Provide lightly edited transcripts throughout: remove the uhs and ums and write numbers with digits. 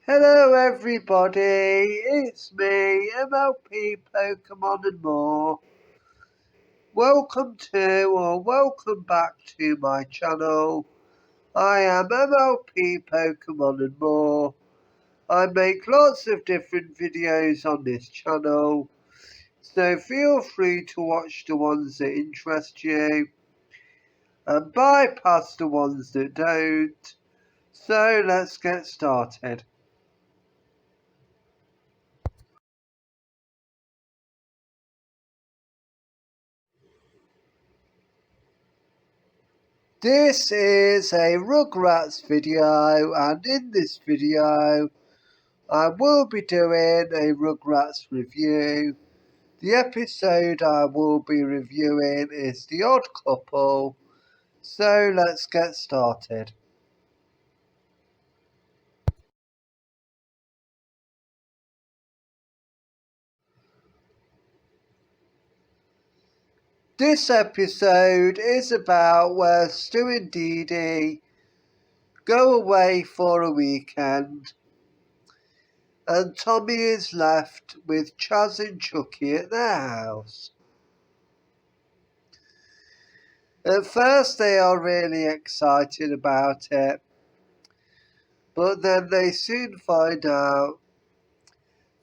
Hello everybody, it's me, MLP Pokemon and more. Welcome to or welcome back to my channel. I am MLP Pokemon and more. I make lots of different videos on this channel, so feel free to watch the ones that interest you and bypass the ones that don't. So let's get started. This is a Rugrats video, and in this video I will be doing a Rugrats review. The episode I will be reviewing is The Odd Couple, so let's get started. This episode is about where Stu and Dee Dee go away for a weekend, and Tommy is left with Chaz and Chucky at their house. At first they are really excited about it, but then they soon find out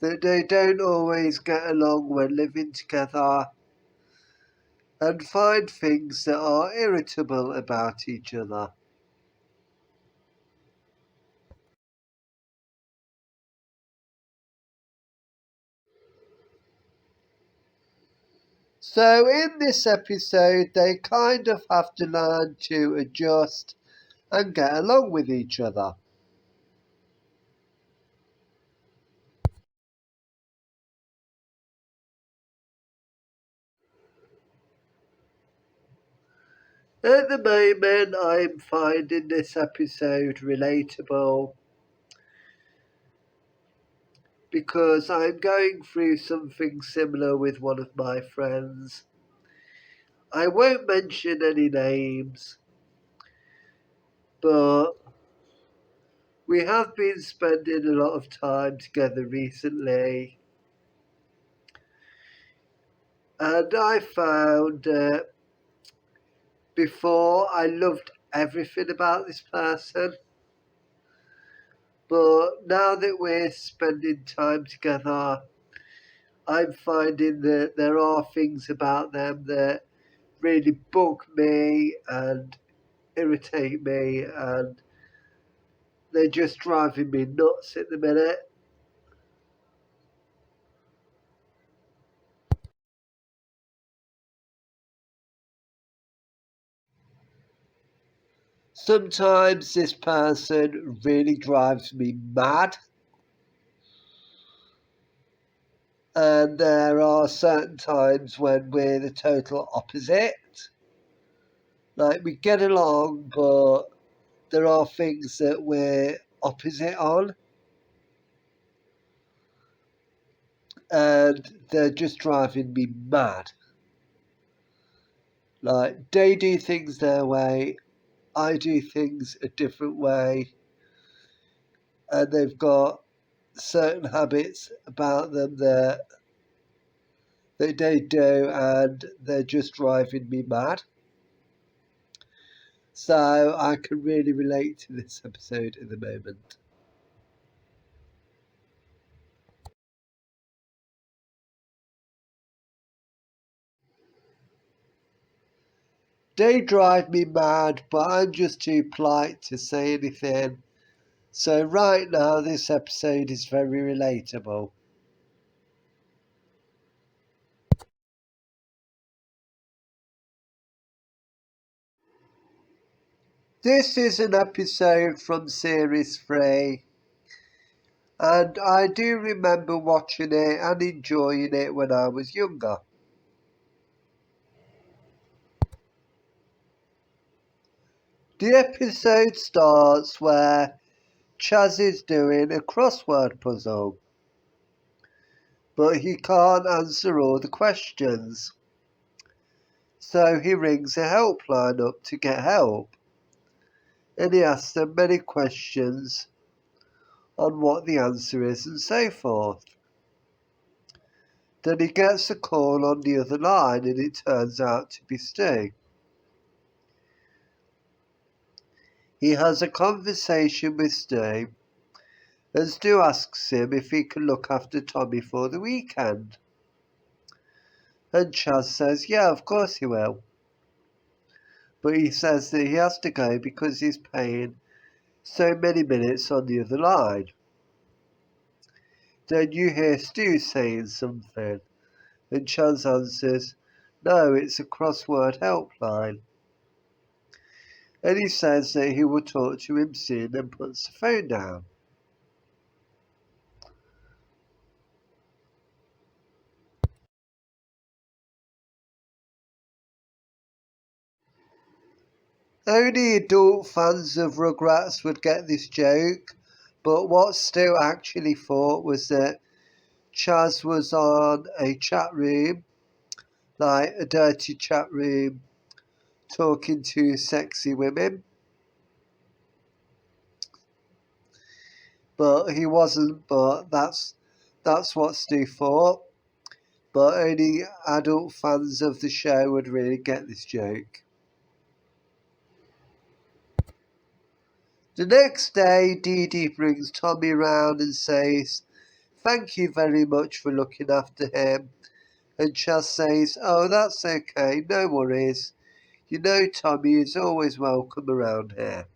that they don't always get along when living together and find things that are irritable about each other. So in this episode they kind of have to learn to adjust and get along with each other. At the moment I'm finding this episode relatable because I'm going through something similar with one of my friends. I won't mention any names, but we have been spending a lot of time together recently, and I found before I loved everything about this person, but now that we're spending time together, I'm finding that there are things about them that really bug me and irritate me, and they're just driving me nuts at the minute. Sometimes this person really drives me mad, and there are certain times when we're the total opposite. Like, we get along, but there are things that we're opposite on, and they're just driving me mad. Like, they do things their way, I do things a different way, and they've got certain habits about them that they do, and they're just driving me mad. So I can really relate to this episode at the moment. They drive me mad, but I'm just too polite to say anything. So right now, this episode is very relatable. This is an episode from series 3, and I do remember watching it and enjoying it when I was younger. The episode starts where Chaz is doing a crossword puzzle, but he can't answer all the questions. So he rings a helpline up to get help, and he asks them many questions on what the answer is and so forth. Then he gets a call on the other line and it turns out to be Stu. He has a conversation with Stu and Stu asks him if he can look after Tommy for the weekend. And Chaz says, yeah, of course he will. But he says that he has to go because he's paying so many minutes on the other line. Then you hear Stu saying something, and Chaz answers, no, it's a crossword helpline. And he says that he will talk to him soon and puts the phone down. Only adult fans of Rugrats would get this joke, but what Stu actually thought was that Chaz was on a chat room, like a dirty chat room, talking to sexy women. But he wasn't, but that's what Stu thought. But only adult fans of the show would really get this joke. The next day, Dee Dee brings Tommy round and says, thank you very much for looking after him. And Chaz says, oh, that's okay, no worries. You know Tommy is always welcome around here.